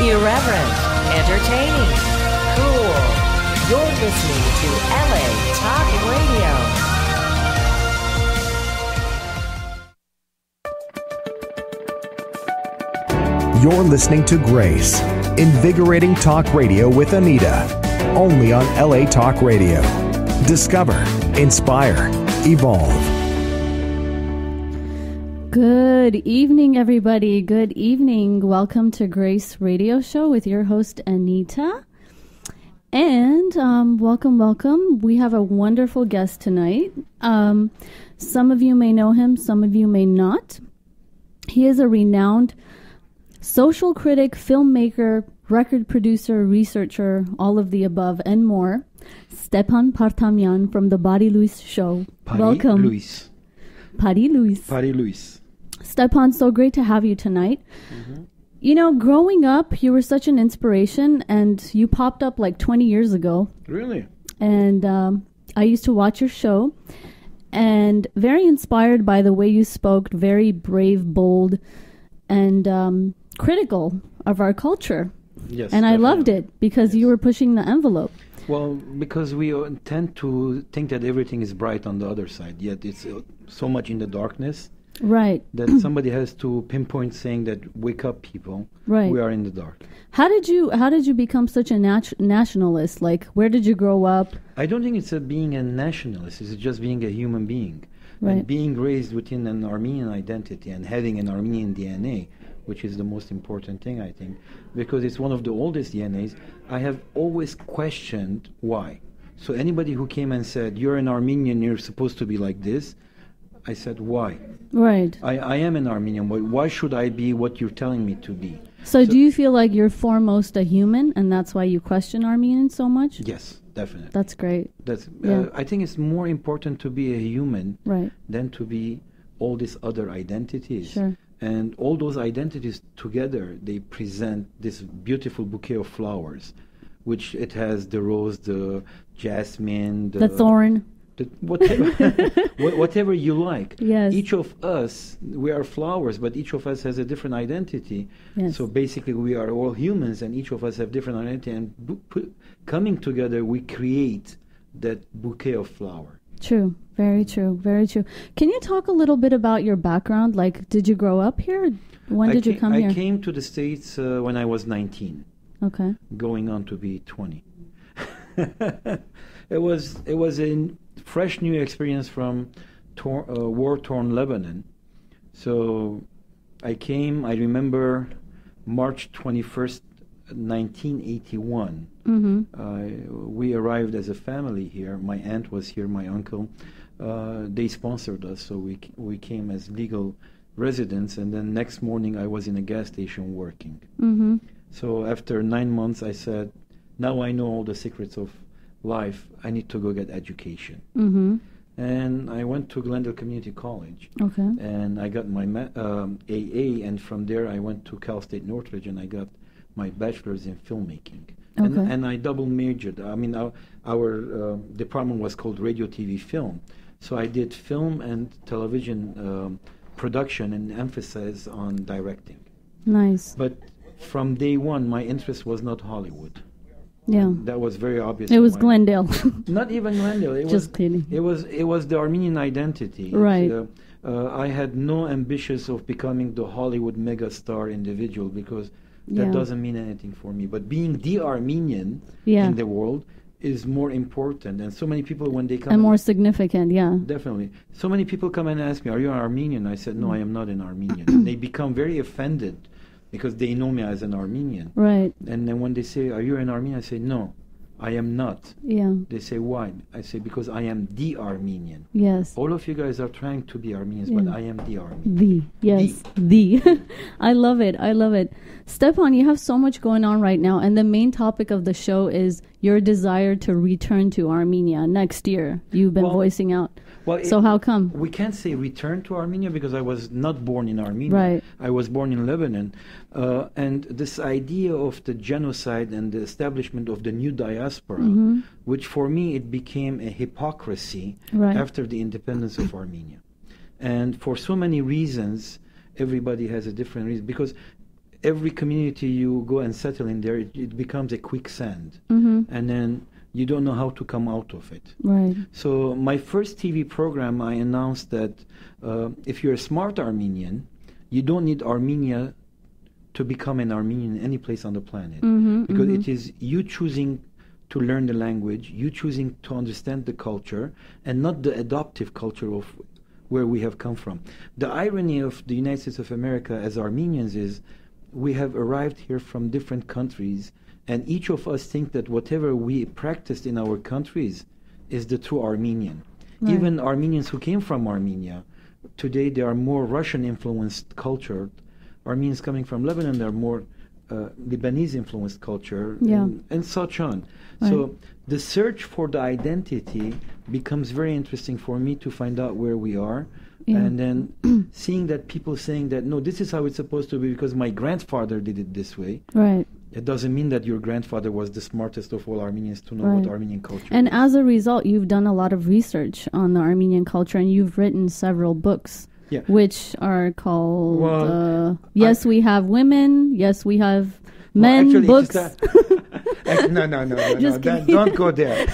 Irreverent, entertaining, cool. You're listening to LA Talk Radio. You're listening to Grace, invigorating talk radio with Anita, only on LA Talk Radio. Discover, inspire, evolve. Good evening, everybody. Good evening. Welcome to Grace Radio Show with your host, Anita. And welcome. We have a wonderful guest tonight. Some of you may know him, some of you may not. He is a renowned social critic, filmmaker, record producer, researcher, all of the above and more. Stepan Partamian from the Paris Louis Show. Welcome. Paris Louis. Stepan, so great to have you tonight. Mm-hmm. You know, growing up, you were such an inspiration, and you popped up like 20 years ago. Really? And I used to watch your show, and very inspired by the way you spoke, very brave, bold, and critical of our culture. Yes. And definitely. I loved it because you were pushing the envelope. Well, because we tend to think that everything is bright on the other side, yet it's so much in the darkness. Right. That somebody has to pinpoint saying that, wake up, people. Right. We are in the dark. How did you become such a nationalist? Like, where did you grow up? I don't think it's being a nationalist. It's just being a human being. Right. And being raised within an Armenian identity and having an Armenian DNA, which is the most important thing, I think, because it's one of the oldest DNAs. I have always questioned why. So anybody who came and said, you're an Armenian, you're supposed to be like this, I said, why? Right. I am an Armenian. Why should I be what you're telling me to be? So do you feel like you're foremost a human, and that's why you question Armenians so much? Yes, definitely. That's great. I think it's more important to be a human than to be all these other identities. Sure. And all those identities together, they present this beautiful bouquet of flowers, which it has the rose, the jasmine, the thorn. Whatever you like. Yes. Each of us, we are flowers, but each of us has a different identity. Yes. So basically, we are all humans, and each of us have different identity. And coming together, we create that bouquet of flower. True. Very true. Very true. Can you talk a little bit about your background? Like, did you grow up here? When did you come here? I came to the States when I was 19. Okay. Going on to be 20. It was a fresh new experience from war-torn Lebanon. So I came, I remember March 21st, 1981. Mm-hmm. We arrived as a family here. My aunt was here, my uncle. They sponsored us, so we came as legal residents, and then next morning I was in a gas station working. Mm-hmm. So after 9 months I said, now I know all the secrets of life, I need to go get education. Mm-hmm. And I went to Glendale Community College. Okay. And I got my AA, and from there I went to Cal State Northridge, and I got my bachelor's in filmmaking. Okay. And I double majored. I mean, our department was called Radio TV Film. So I did film and television production and emphasis on directing. Nice. But from day one, my interest was not Hollywood. Yeah. That was very obvious. It was Glendale. Not even Glendale. Just kidding. It was the Armenian identity. Right. I had no ambitions of becoming the Hollywood megastar individual because that doesn't mean anything for me. But being the Armenian in the world is more important. And so many people, when they come... And more significant, yeah. Definitely. So many people come and ask me, are you an Armenian? I said, no, I am not an Armenian. And they become very offended because they know me as an Armenian. Right. And then when they say, are you an Armenian? I say, no, I am not. Yeah. They say, why? I say, because I am the Armenian. Yes. All of you guys are trying to be Armenians, but I am the Armenian. The. I love it. I love it. Stepan, you have so much going on right now, and the main topic of the show is your desire to return to Armenia next year. You've been voicing out. Well, so how come? We can't say return to Armenia because I was not born in Armenia. Right. I was born in Lebanon. And this idea of the genocide and the establishment of the new diaspora, which for me it became a hypocrisy after the independence of Armenia. And for so many reasons, everybody has a different reason. Because every community you go and settle in there, it becomes a quicksand, and then you don't know how to come out of it. Right. So my first TV program, I announced that if you're a smart Armenian, you don't need Armenia to become an Armenian any place on the planet, because it is you choosing to learn the language, you choosing to understand the culture, and not the adoptive culture of where we have come from. The irony of the United States of America as Armenians is we have arrived here from different countries, and each of us think that whatever we practiced in our countries is the true Armenian. Right. Even Armenians who came from Armenia, today they are more Russian-influenced culture. Armenians coming from Lebanon, they are more Lebanese-influenced culture, and such on. Right. So the search for the identity becomes very interesting for me to find out where we are. Yeah. And then seeing that people saying that, no, this is how it's supposed to be because my grandfather did it this way. Right. It doesn't mean that your grandfather was the smartest of all Armenians to know what Armenian culture And is. as a result, you've done a lot of research on the Armenian culture, and you've written several books, which are called Yes, We Have Women, Yes, We Have Men, actually, books. No, don't go there.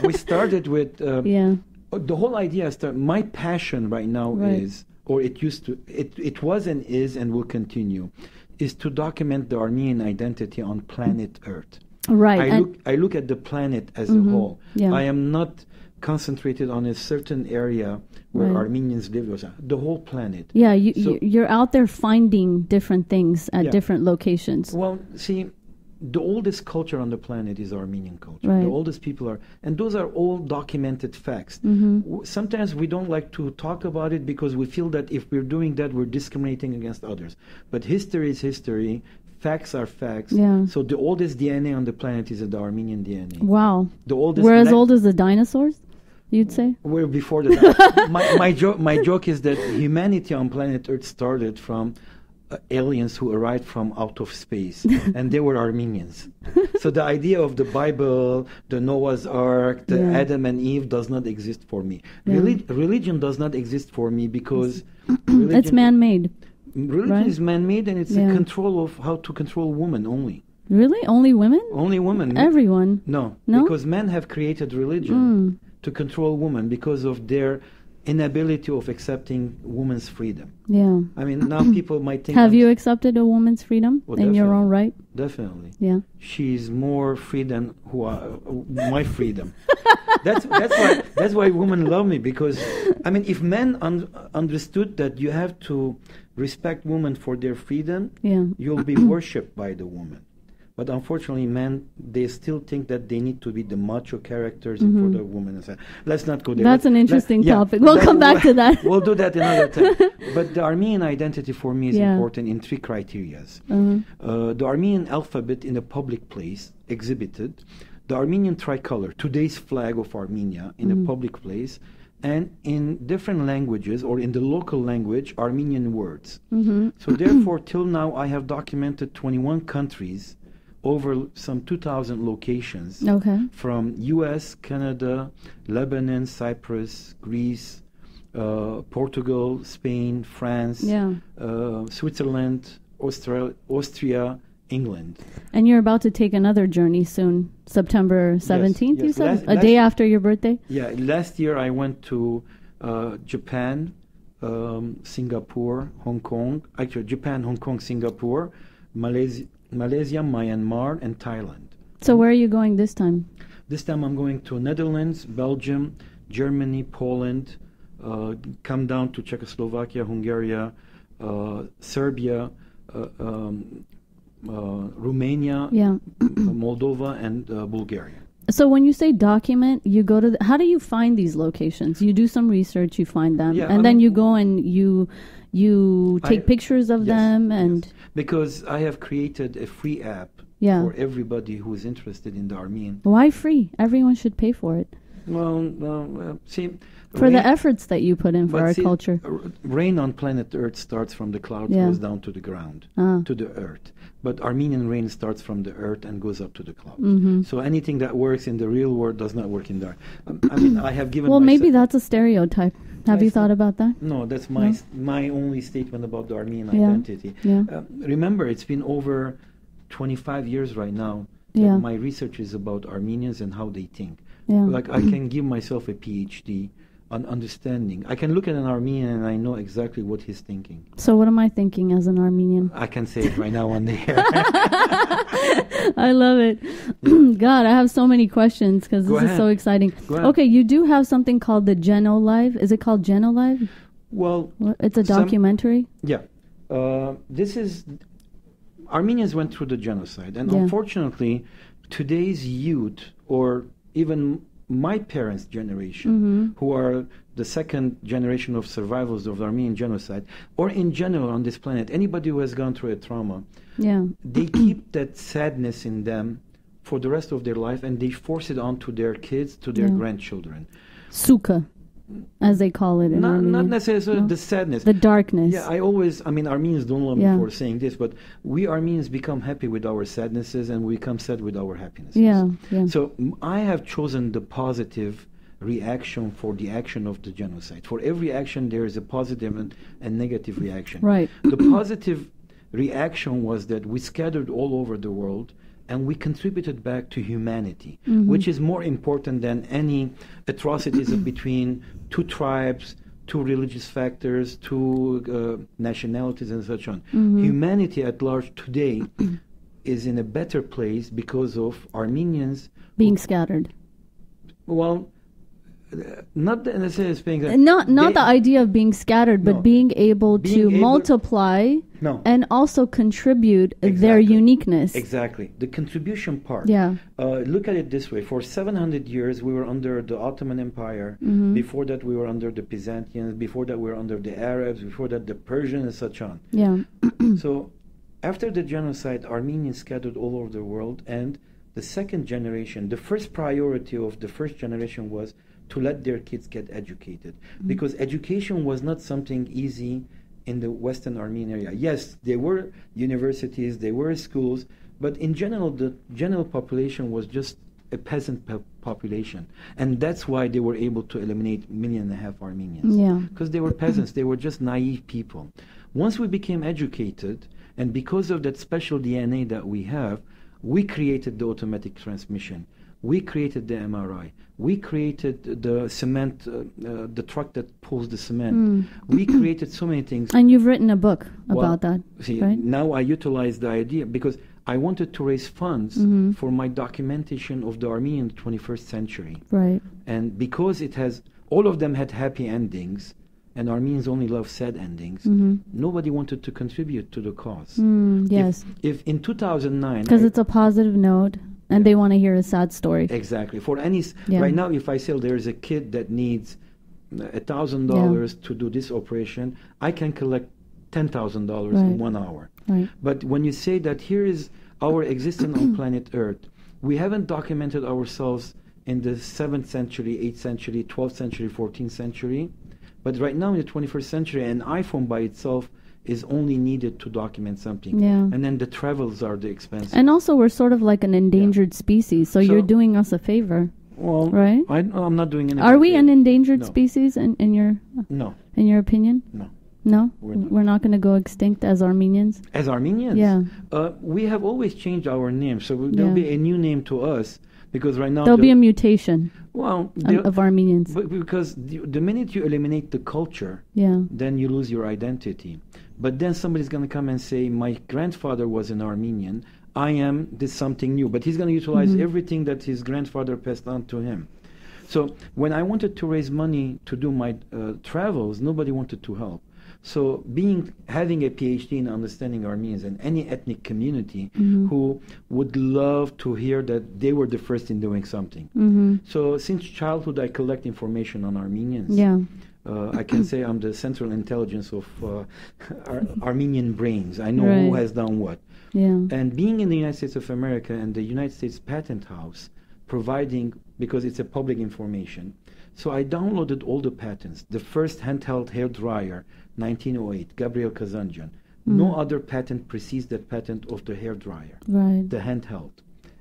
We started with... the whole idea is that my passion right now is, or it used to, it was and is and will continue, is to document the Armenian identity on planet Earth. Right. I look at the planet as a whole. Yeah. I am not concentrated on a certain area where Armenians live. The whole planet. Yeah, you're out there finding different things at different locations. Well, see, the oldest culture on the planet is Armenian culture. Right. The oldest people are, and those are all documented facts. Sometimes we don't like to talk about it because we feel that if we're doing that, we're discriminating against others. But history is history. Facts are facts. Yeah. So the oldest DNA on the planet is the Armenian DNA. Wow. The oldest. We're as old as the dinosaurs, you'd say? We're before the dinosaurs. my joke is that humanity on planet Earth started from aliens who arrived from out of space, and they were Armenians. So the idea of the Bible, the Noah's Ark, the Adam and Eve does not exist for me. Religion does not exist for me because it's man-made. Religion is man-made, and it's a control of how to control women only. Really? Only women? Only women. Everyone? No? Because men have created religion to control women because of their inability of accepting women's freedom. Yeah. I mean, now people might think... Have you accepted a woman's freedom in your own right? Definitely. Yeah. She's more free than my freedom. That's why women love me, because, I mean, if men understood that you have to respect women for their freedom, you'll be worshipped by the woman. But unfortunately, men, they still think that they need to be the macho characters in front of women. Let's not go there. That's an interesting topic. We'll come back to that. We'll do that another time. But the Armenian identity for me is important in three criteria. The Armenian alphabet in a public place exhibited, the Armenian tricolor, today's flag of Armenia, in a public place, and in different languages or in the local language, Armenian words. So therefore, till now, I have documented 21 countries over some 2,000 locations from U.S., Canada, Lebanon, Cyprus, Greece, Portugal, Spain, France, Switzerland, Austria, England. And you're about to take another journey soon, September 17th, you said? A day after your birthday? Yeah, last year I went to Japan, Singapore, Hong Kong, actually Japan, Hong Kong, Singapore, Malaysia, Myanmar, and Thailand. So where are you going this time? This time I'm going to Netherlands, Belgium, Germany, Poland, come down to Czechoslovakia, Hungary, Serbia, Romania, Moldova, and Bulgaria. So when you say document, you go to how do you find these locations? You do some research, you find them, and then you go and you take pictures of them, and because I have created a free app for everybody who is interested in the Armenian. Why free? Everyone should pay for it. Well, see, for the efforts that you put in for our culture. Rain on planet Earth starts from the clouds, goes down to the ground, to the earth. But Armenian rain starts from the earth and goes up to the clouds. So anything that works in the real world does not work in the earth. I mean, I have given. Well, maybe that's a stereotype. Have you thought about that? No, that's my only statement about the Armenian Yeah. identity. Yeah. Remember, it's been over 25 years right now that Yeah. my research is about Armenians and how they think. Yeah. Like, I can give myself a PhD on understanding. I can look at an Armenian and I know exactly what he's thinking. So what am I thinking as an Armenian? I can say it right now on the air. I love it. God, I have so many questions because Go this is ahead. so exciting. Go ahead. Okay, you do have something called the Geno Live. Is it called Geno Live? Well, It's a documentary? yeah. This is... Armenians went through the genocide. And Yeah. unfortunately, today's youth, or even my parents' generation, who are the second generation of survivors of the Armenian genocide, or in general on this planet, anybody who has gone through a trauma, Yeah. they keep that sadness in them for the rest of their life, and they force it on to their kids, to their Yeah. grandchildren. Suka, as they call it in Not Armenian. necessarily No? the sadness. The darkness. Yeah, Armenians don't love Yeah. me for saying this, but we Armenians become happy with our sadnesses and we become sad with our happinesses. Yeah, yeah. So I have chosen the positive reaction for the action of the genocide. For every action, there is a positive and negative reaction. Right. The positive reaction was that we scattered all over the world and we contributed back to humanity, which is more important than any atrocities between two tribes, two religious factors, two nationalities, and such on. Humanity at large today is in a better place because of Armenians Being scattered. Well, not the necessarily speaking. Not the idea of being scattered, but No. being able Being to able- multiply No. and also contribute their Exactly. uniqueness. Exactly. The contribution part. Yeah. Look at it this way. For 700 years, we were under the Ottoman Empire. Before that, we were under the Byzantines. Before that, we were under the Arabs. Before that, the Persians, and such on. Yeah. So, after the genocide, Armenians scattered all over the world. And the second generation, the first priority of the first generation was to let their kids get educated. Because education was not something easy in the Western Armenian area. Yes, there were universities, there were schools, but in general, the general population was just a peasant population. And that's why they were able to eliminate 1.5 million Armenians. Yeah. Because they were peasants, they were just naive people. Once we became educated, and because of that special DNA that we have, we created the automatic transmission. We created the MRI. We created the cement, the truck that pulls the cement. We created so many things. And you've written a book Well, about that, See, right? now I utilize the idea because I wanted to raise funds for my documentation of the Armenian 21st century. Right. And because it has, all of them had happy endings, and Armenians only love sad endings, nobody wanted to contribute to the cause. Yes. If in 2009... Because it's a positive note, and they want to hear a sad story. Exactly. For any... Yeah. Right now, if I say there's a kid that needs $1,000 to do this operation, I can collect $10,000 Right. in 1 hour. Right. But when you say that here is our existence on planet Earth, we haven't documented ourselves in the 7th century, 8th century, 12th century, 14th century. But right now in the 21st century, an iPhone by itself is only needed to document something. Yeah. And then the travels are the expenses. And also, we're sort of like an endangered species, so you're doing us a favor. Well, right? I'm not doing anything. Are we an endangered No. species in your opinion? No. No? We're not. Not going to go extinct as Armenians? As Armenians? Yeah. We have always changed our name, so there'll be a new name to us, because right now... There'll be a mutation of Armenians. But because the minute you eliminate the culture, Yeah. then you lose your identity. But then somebody's going to come and say, my grandfather was an Armenian, I am this something new. But he's going to utilize everything that his grandfather passed on to him. So when I wanted to raise money to do my travels, nobody wanted to help. So having a PhD in understanding Armenians and any ethnic community who would love to hear that they were the first in doing something. So since childhood, I collect information on Armenians. Yeah. I can say I'm the central intelligence of Armenian brains. I know who Right. has done what. Yeah. And being in the United States of America and the United States Patent House providing, because it's a public information, so I downloaded all the patents. The first handheld hair dryer, 1908, Gabriel Kazanjian. No other patent precedes that patent of the hair dryer, Right. the handheld.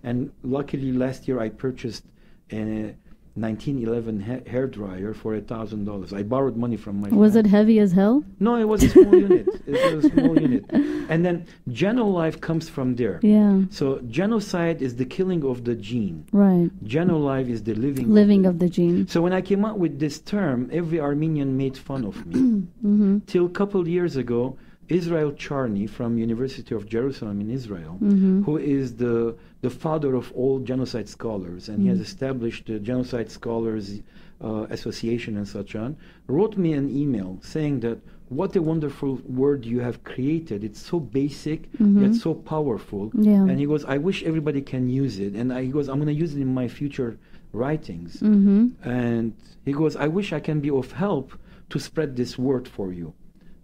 And luckily last year I purchased a 1911 hair dryer for $1,000. I borrowed money from my Was friend. it heavy as hell? No, it was a small unit. It was a small unit. And then genolife comes from there. Yeah. So genocide is the killing of the gene. Right. Genolife is the Living of the gene. So when I came up with this term, every Armenian made fun of me. Till a couple years ago, Israel Charny from University of Jerusalem in Israel, who is the father of all genocide scholars, and he has established the Genocide Scholars Association and such on, wrote me an email saying that what a wonderful word you have created. It's so basic, yet so powerful. Yeah. And he goes, I wish everybody can use it. And he goes, I'm going to use it in my future writings. And he goes, I wish I can be of help to spread this word for you.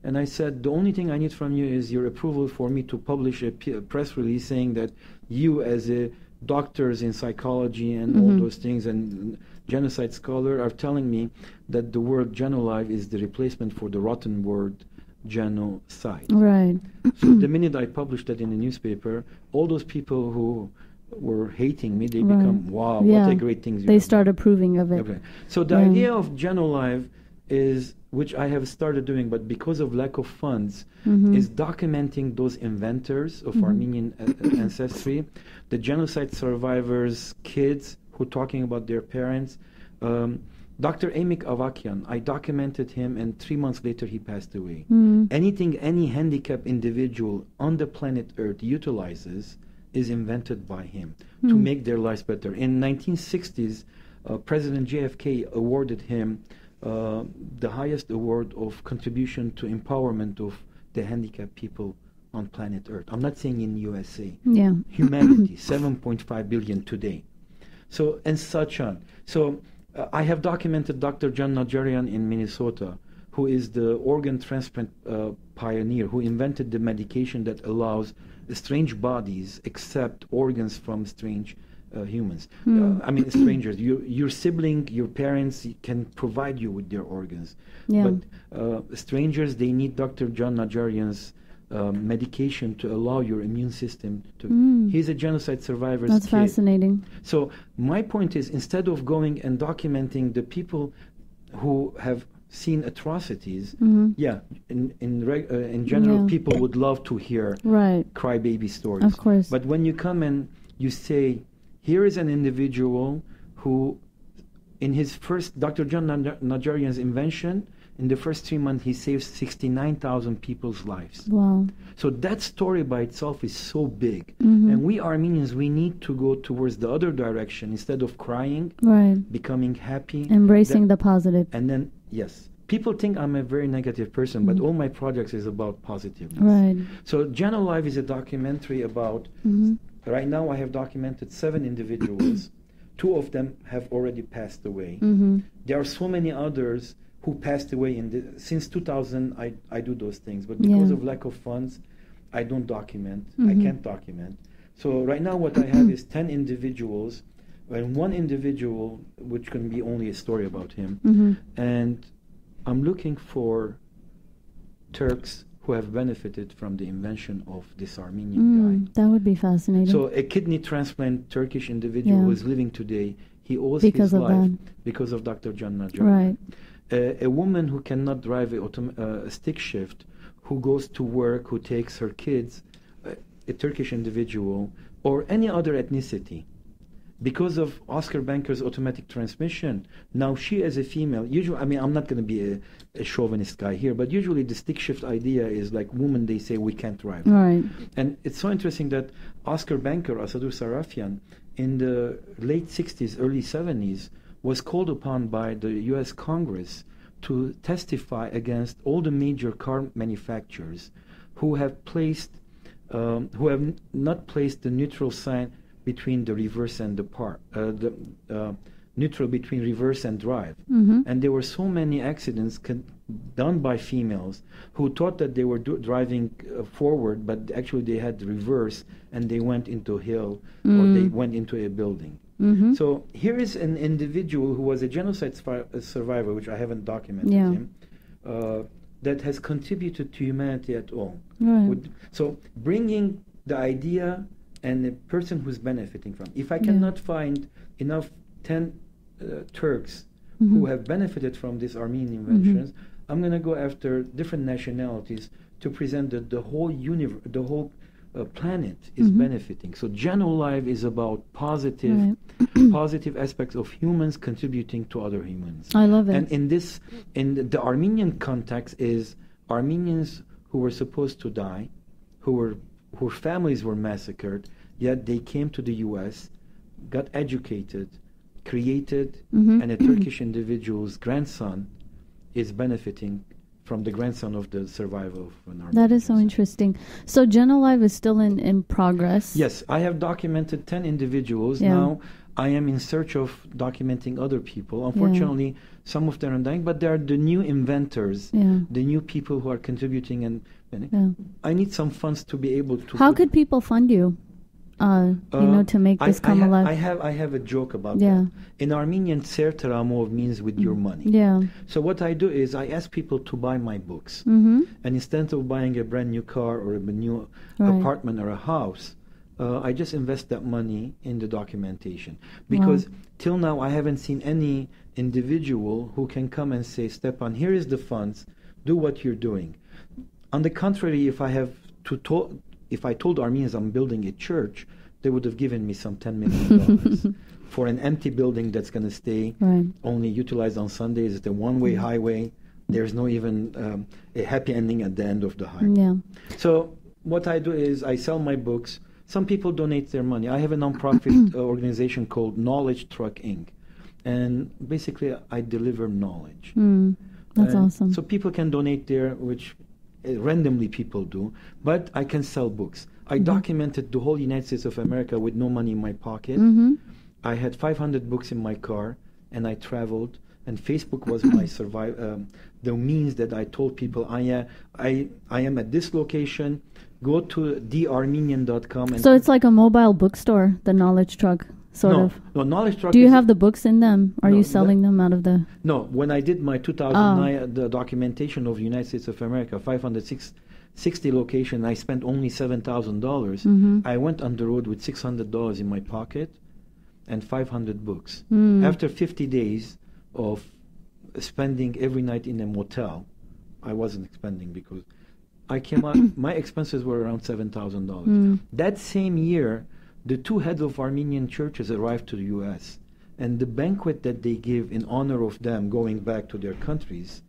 And I said, the only thing I need from you is your approval for me to publish a press release saying that you, as a doctors in psychology and all those things and genocide scholar, are telling me that the word genolife is the replacement for the rotten word genocide. Right. So the minute I published that in the newspaper, all those people who were hating me, they become, wow, what a great thing. They start approving of it. Okay. So the idea of genolife is, which I have started doing, but because of lack of funds, is documenting those inventors of Armenian ancestry, the genocide survivors' kids who are talking about their parents. Dr. Amik Avakian, I documented him, and 3 months later he passed away. Anything any handicapped individual on the planet Earth utilizes is invented by him to make their lives better. In 1960s, President JFK awarded him the highest award of contribution to empowerment of the handicapped people on planet Earth. I'm not saying in USA. Yeah. Humanity, 7.5 billion today. So, and such on. So, I have documented Dr. John Najarian in Minnesota, who is the organ transplant pioneer, who invented the medication that allows strange bodies accept organs from strange humans. I mean, strangers. Your sibling, your parents can provide you with their organs. Yeah. But strangers, they need Dr. John Najarian's medication to allow your immune system to... He's a genocide survivor's That's kid. fascinating. So my point is, instead of going and documenting the people who have seen atrocities, in general, people would love to hear crybaby stories. Of course. But when you come and you say, here is an individual who, in his first, Dr. John Najarian's invention, in the first 3 months, he saved 69,000 people's lives. Wow. So that story by itself is so big. And we Armenians, we need to go towards the other direction. Instead of crying, becoming happy. Embracing the positive. And then, yes. People think I'm a very negative person, but all my projects is about positiveness. Right. So genolife is a documentary about... Right now I have documented 7 individuals. 2 of them have already passed away. There are so many others who passed away since 2000. I do those things, but because of lack of funds, I don't document. I can't document. So right now what I have is 10 individuals, and 1 individual, which can be only a story about him, and I'm looking for Turks who have benefited from the invention of this Armenian guy. That would be fascinating. So a kidney transplant Turkish individual who is living today, he owes his life because of Dr. John Najarian. A woman who cannot drive a stick shift, who goes to work, who takes her kids, a Turkish individual, or any other ethnicity. Because of Oscar Banker's automatic transmission, now she as a female, usually, I mean, I'm not going to be a chauvinist guy here, but usually the stick shift idea is like women, they say we can't drive. Right. And it's so interesting that Oscar Banker, Asadur Sarafian, in the late 60s, early 70s, was called upon by the U.S. Congress to testify against all the major car manufacturers who have not placed the neutral sign between the reverse and the neutral between reverse and drive. And there were so many accidents done by females who thought that they were driving forward, but actually they had reverse and they went into a hill or they went into a building. So here is an individual who was a genocide survivor, which I haven't documented him, that has contributed to humanity at all. So bringing the idea and the person who's benefiting from. If I cannot find enough 10 Turks who have benefited from these Armenian inventions. I'm going to go after different nationalities to present that the whole universe, the whole planet is benefiting. So General Life is about positive aspects of humans contributing to other humans. I love it. And in the Armenian context is Armenians who were supposed to die, whose families were massacred, yet they came to the U.S., got educated, created, and a Turkish individual's grandson is benefiting from the grandson of the survival of an Armenian. That is so interesting. So General Life is still in progress? Yes, I have documented 10 individuals. Yeah. Now I am in search of documenting other people. Unfortunately, some of them are dying, but there are the new inventors, the new people who are contributing, and I need some funds to be able to... How could people fund you? To make this come alive. I have a joke about that. In Armenian, Tser Teramov means with your money. Yeah. So what I do is I ask people to buy my books, and instead of buying a brand new car or a new apartment or a house, I just invest that money in the documentation. Because till now I haven't seen any individual who can come and say, Stepan, here is the funds, do what you're doing. On the contrary, if I told Armenians I'm building a church, they would have given me some $10 million for an empty building that's going to stay only utilized on Sundays. It's a one-way highway. There's no even a happy ending at the end of the highway. Yeah. So what I do is I sell my books. Some people donate their money. I have a nonprofit organization called Knowledge Truck Inc. And basically I deliver knowledge. That's awesome. So people can donate there, which randomly people do, but I can sell books. I documented the whole United States of America with no money in my pocket. I had 500 books in my car, and I traveled, and Facebook was my the means that I told people I am at this location. Go to thearmenian.com. So it's like a mobile bookstore, the Knowledge Truck. Sort of. No, Knowledge Truck. Do you have the books in them? Are you selling them out of the... No, when I did my 2009 the documentation of the United States of America, 560 location, I spent only $7,000. I went on the road with $600 in my pocket and 500 books. After 50 days of spending every night in a motel, I wasn't spending because I came out, my expenses were around $7,000. That same year, the two heads of Armenian churches arrived to the U.S., and the banquet that they give in honor of them going back to their countries,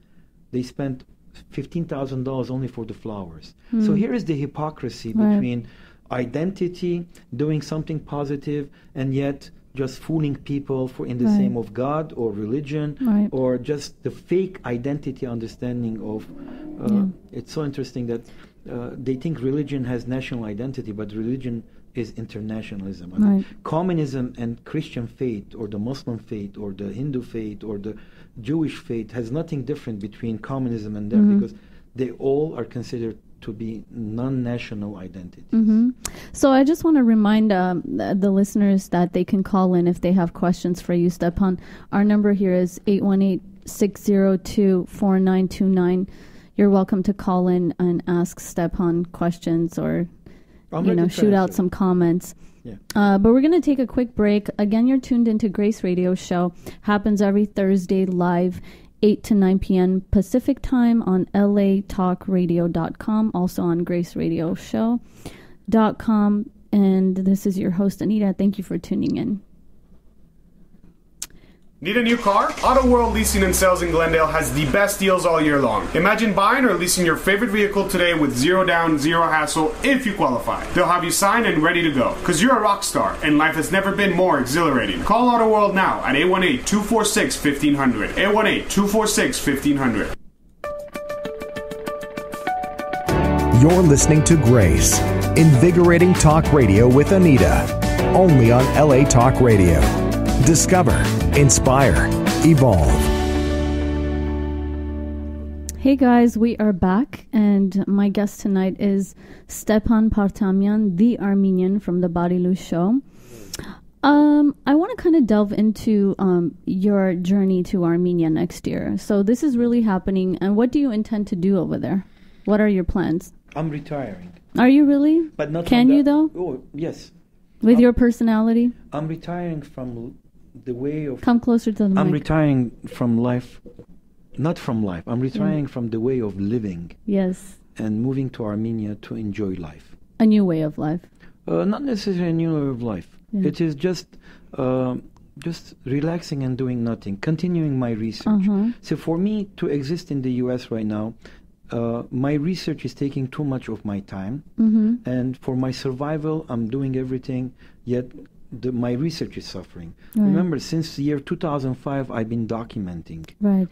they spent $15,000 only for the flowers. So here is the hypocrisy between identity, doing something positive, and yet just fooling people in the name of God or religion, or just the fake identity understanding of... It's so interesting that they think religion has national identity, but religion is internationalism. I mean, communism and Christian faith, or the Muslim faith, or the Hindu faith, or the Jewish faith has nothing different between communism and them, because they all are considered to be non-national identities. So I just want to remind the listeners that they can call in if they have questions for you, Stepan. Our number here is 818-602-4929. You're welcome to call in and ask Stepan questions, or shoot out some comments. But we're going to take a quick break. Again, you're tuned into Grace Radio Show. Happens every Thursday live, 8 to 9 p.m. Pacific time on latalkradio.com, also on graceradioshow.com. And this is your host, Anita. Thank you for tuning in. Need a new car? Auto World Leasing and Sales in Glendale has the best deals all year long. Imagine buying or leasing your favorite vehicle today with zero down, zero hassle if you qualify. They'll have you signed and ready to go. Because you're a rock star and life has never been more exhilarating. Call Auto World now at 818-246-1500. 818-246-1500. You're listening to Grace, invigorating talk radio with Anita. Only on LA Talk Radio. Discover, inspire, evolve. Hey guys, we are back, and my guest tonight is Stepan Partamian, the Armenian from the Barilu Show. I want to kind of delve into your journey to Armenia next year. So this is really happening, and what do you intend to do over there? What are your plans? I'm retiring. Are you really? But not. Can you though? Oh, yes. With your personality? I'm retiring from the way of... Come closer to the I'm mic. retiring from life, not from life. I'm retiring from the way of living Yes. and moving to Armenia to enjoy life. A new way of life. Not necessarily a new way of life. Yeah. It is just relaxing and doing nothing, continuing my research. So for me to exist in the U.S. right now, my research is taking too much of my time, and for my survival, I'm doing everything, yet my research is suffering. Right. Remember, since the year 2005, I've been documenting. Right.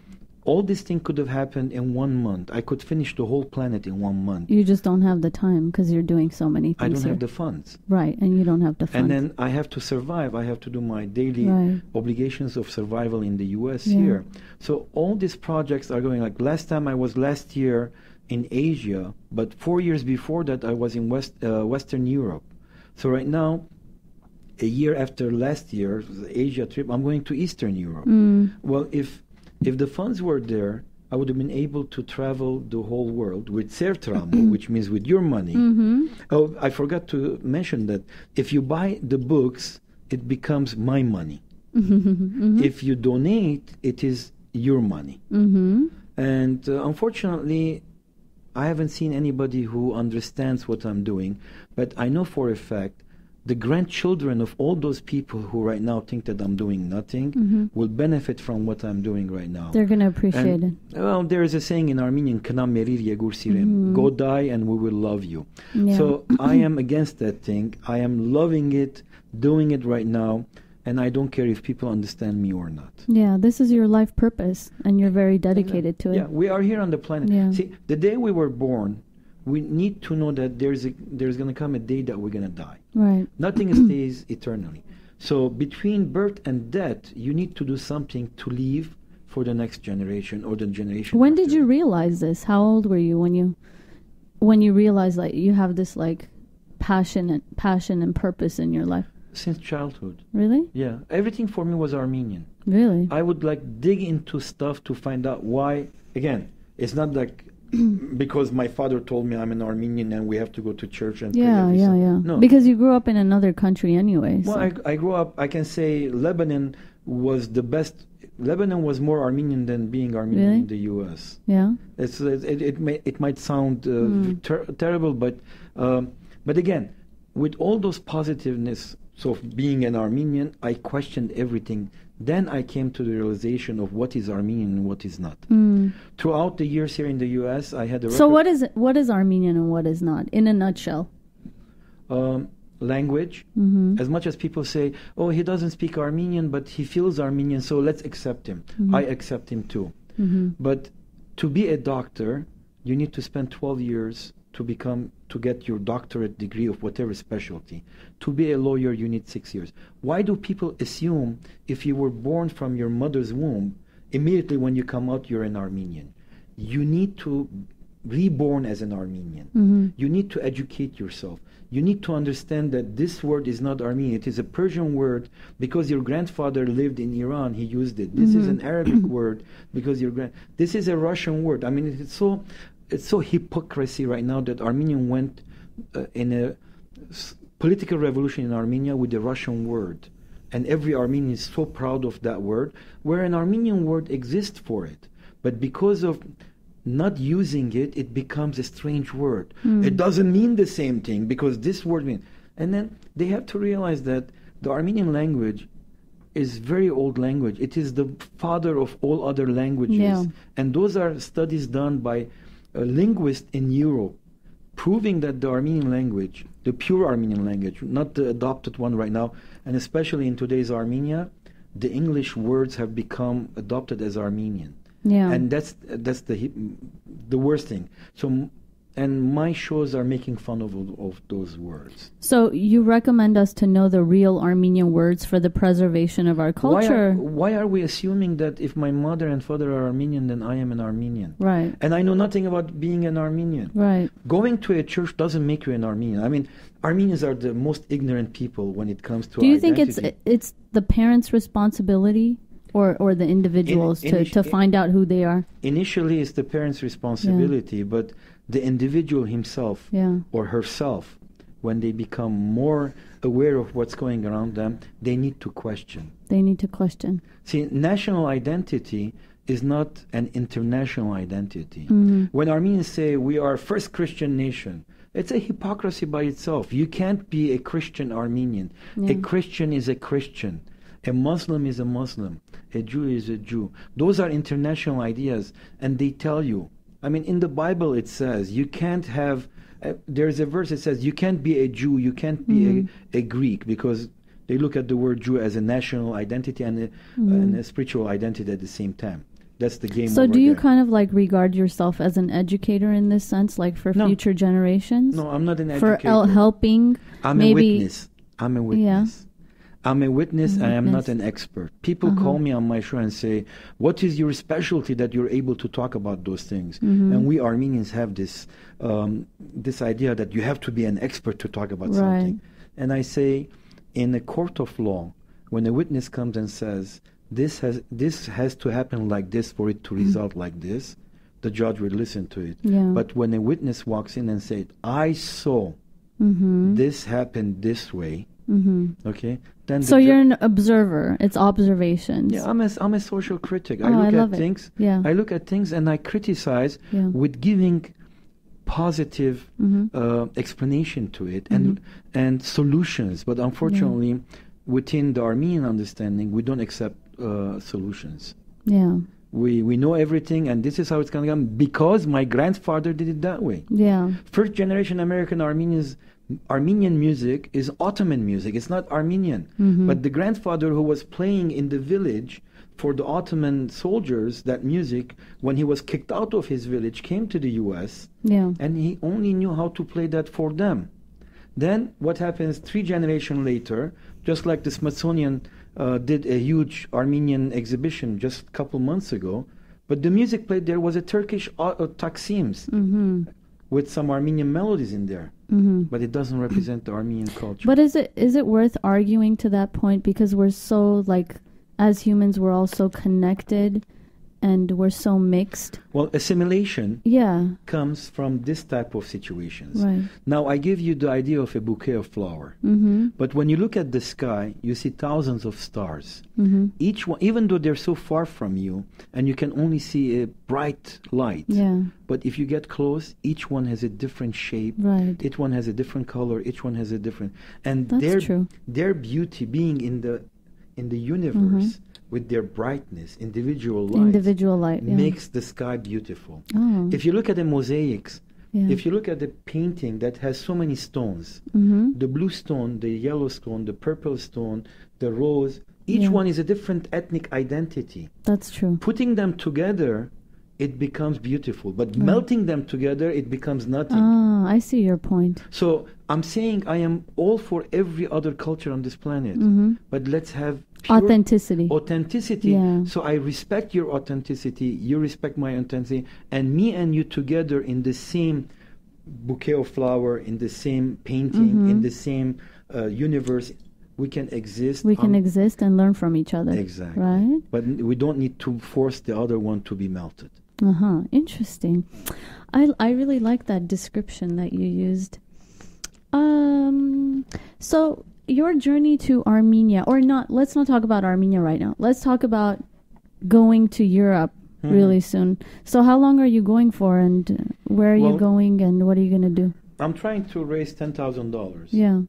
All this thing could have happened in 1 month. I could finish the whole planet in 1 month. You just don't have the time because you're doing so many things I don't here. have the funds. Right, and you don't have the funds. And then I have to survive. I have to do my daily Right. obligations of survival in the U.S. Yeah. here. So all these projects are going, like last year in Asia, but 4 years before that I was in Western Europe. So right now, a year after last year, the Asia trip, I'm going to Eastern Europe. Well, if the funds were there, I would have been able to travel the whole world with Sertramo, which means with your money. Oh, I forgot to mention that if you buy the books, it becomes my money. If you donate, it is your money. And unfortunately, I haven't seen anybody who understands what I'm doing, but I know for a fact the grandchildren of all those people who right now think that I'm doing nothing will benefit from what I'm doing right now. They're going to appreciate it. Well, there is a saying in Armenian, "Kanam merir yegur sirem," go die and we will love you. Yeah. So I am against that thing. I am loving it, doing it right now, and I don't care if people understand me or not. Yeah, this is your life purpose, and you're very dedicated to it. Yeah, we are here on the planet. Yeah. See, the day we were born, we need to know that there's going to come a day that we're going to die. Right. Nothing stays eternally. So between birth and death, you need to do something to leave for the next generation or the generation. When after did you that. realize this? How old were you when you realized like you have this like passion and purpose in your life? Since childhood. Really? Yeah. Everything for me was Armenian. Really? I would like dig into stuff to find out why. Again, it's not like because my father told me I'm an Armenian and we have to go to church and pray every Sunday. No. Because you grew up in another country anyway. Well, So. I grew up, I can say Lebanon was the best. Lebanon was more Armenian than being Armenian Really? in the U.S. Yeah. It might sound terrible, but again, with all those positiveness of being an Armenian, I questioned everything. Then I came to the realization of what is Armenian and what is not. Throughout the years here in the U.S., I had a So what is Armenian and what is not, in a nutshell? Language. As much as people say, oh, he doesn't speak Armenian, but he feels Armenian, so let's accept him. I accept him too. But to be a doctor, you need to spend 12 years to get your doctorate degree of whatever specialty. To be a lawyer, you need 6 years. Why do people assume if you were born from your mother's womb, immediately when you come out, you're an Armenian? You need to reborn as an Armenian. You need to educate yourself. You need to understand that this word is not Armenian. It is a Persian word because your grandfather lived in Iran. He used it. This is an Arabic word because this is a Russian word. I mean, it's so hypocrisy right now that Armenian went in a political revolution in Armenia with the Russian word. And every Armenian is so proud of that word, where an Armenian word exists for it. But because of not using it, it becomes a strange word. It doesn't mean the same thing because this word means. And then they have to realize that the Armenian language is very old language. It is the father of all other languages. Yeah. And those are studies done by a linguist in Europe, proving that the Armenian language, the pure Armenian language, not the adopted one right now, and especially in today's Armenia, the English words have become adopted as Armenian. Yeah. And that's the worst thing. So, and my shows are making fun of those words. So you recommend us to know the real Armenian words for the preservation of our culture? Why are we assuming that if my mother and father are Armenian, then I am an Armenian? Right. And I know nothing about being an Armenian. Right. Going to a church doesn't make you an Armenian. I mean, Armenians are the most ignorant people when it comes to Do you identity. think it's the parents' responsibility or the individuals to find out who they are? Initially, it's the parents' responsibility, but the individual himself or herself when they become more aware of what's going around them, they need to question. They need to question. See, national identity is not an international identity. Mm-hmm. When Armenians say we are first Christian nation, it's a hypocrisy by itself. You can't be a Christian Armenian. Yeah. A Christian is a Christian. A Muslim is a Muslim. A Jew is a Jew. Those are international ideas, and they tell you. I mean, in the Bible it says you can't have. There's a verse that says you can't be a Jew, you can't be a Greek, because they look at the word Jew as a national identity and a spiritual identity at the same time. That's the game. So over do you there. kind of like regard yourself as an educator in this sense, like for future generations? No, I'm not an for educator. Helping. I'm maybe a witness. I'm a witness. I'm a witness. I am not an expert. People call me on my show and say, what is your specialty that you're able to talk about those things? And we Armenians have this this idea that you have to be an expert to talk about something. And I say, in a court of law, when a witness comes and says, this has to happen like this for it to result like this, the judge will listen to it. Yeah. But when a witness walks in and says, I saw this happen this way, okay, then So you're an observer. It's observations. yeah, I'm a social critic. I I look love at it. things. Yeah. I look at things and I criticize Yeah. with giving positive explanation to it and solutions. But unfortunately, within the Armenian understanding, we don't accept solutions. Yeah. We know everything, and this is how it's going to come because my grandfather did it that way. Yeah. First generation American Armenian music is Ottoman music. It's not Armenian. But the grandfather who was playing in the village for the Ottoman soldiers that music, when he was kicked out of his village, came to the U.S. Yeah. and he only knew how to play that for them. Then what happens 3 generations later, just like the Smithsonian did a huge Armenian exhibition just a couple months ago, but the music played there was a Turkish taksims with some Armenian melodies in there. But it doesn't represent the Armenian culture. But is it worth arguing to that point, because we're so, like, as humans we're all so connected and we're so mixed? Well, assimilation Yeah. comes from this type of situations. Right. Now, I give you the idea of a bouquet of flower. But when you look at the sky, you see thousands of stars. Each one, even though they're so far from you, and you can only see a bright light. Yeah. But if you get close, each one has a different shape. Right. Each one has a different color. Each one has a different. And That's true. their beauty being in the universe with their brightness, individual light, yeah. makes the sky beautiful. Oh. If you look at the mosaics, Yeah. if you look at the painting that has so many stones, the blue stone, the yellow stone, the purple stone, the rose, each one is a different ethnic identity. That's true. Putting them together, it becomes beautiful. But melting them together, it becomes nothing. Ah, I see your point. So I'm saying I am all for every other culture on this planet. But let's have pure Authenticity. Yeah. So I respect your authenticity, you respect my authenticity, and me and you together in the same bouquet of flower, in the same painting, in the same universe, we can exist. We can exist and learn from each other. Exactly. Right? But we don't need to force the other one to be melted. Interesting. I really like that description that you used. So your journey to Armenia, or not, let's not talk about Armenia right now. Let's talk about going to Europe really soon. So how long are you going for, and where are you going, and what are you going to do? I'm trying to raise $10,000 Yeah.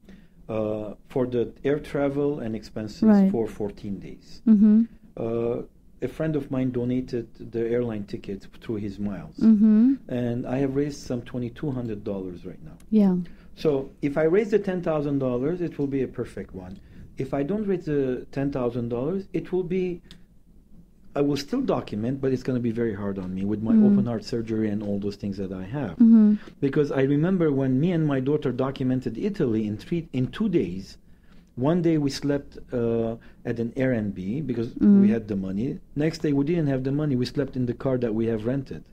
For the air travel and expenses for 14 days. A friend of mine donated the airline tickets through his miles. And I have raised some $2,200 right now. Yeah. So if I raise the $10,000, it will be a perfect one. If I don't raise the $10,000, it will be, I will still document, but it's going to be very hard on me with my open heart surgery and all those things that I have. Because I remember when me and my daughter documented Italy in 2 days, One day we slept at an Airbnb because we had the money. Next day we didn't have the money. We slept in the car that we have rented.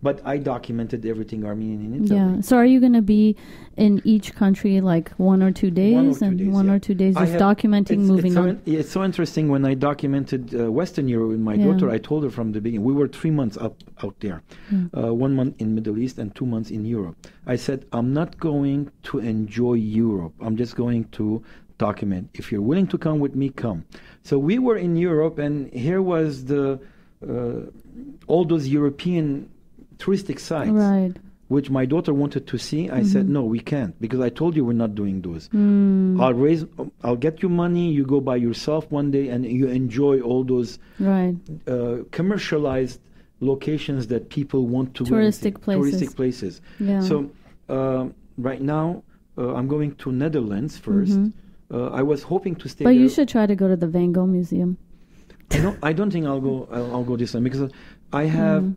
But I documented everything Armenian in Italy. Yeah. So are you going to be in each country like 1 or 2 days? One or 2 days just documenting, moving on? It's so interesting. When I documented Western Europe with my daughter, I told her from the beginning, we were 3 months out there. 1 month in Middle East and 2 months in Europe. I said, I'm not going to enjoy Europe. I'm just going to document. If you're willing to come with me, come. So we were in Europe, and here was the all those European touristic sites, which my daughter wanted to see. I said, no, we can't, because I told you we're not doing those. I'll get you money, you go by yourself one day, and you enjoy all those commercialized locations that people want to touristic places. Yeah. So right now I'm going to Netherlands first. I was hoping to stay. But there. You should try to go to the Van Gogh Museum. I don't think I'll go this time, because I have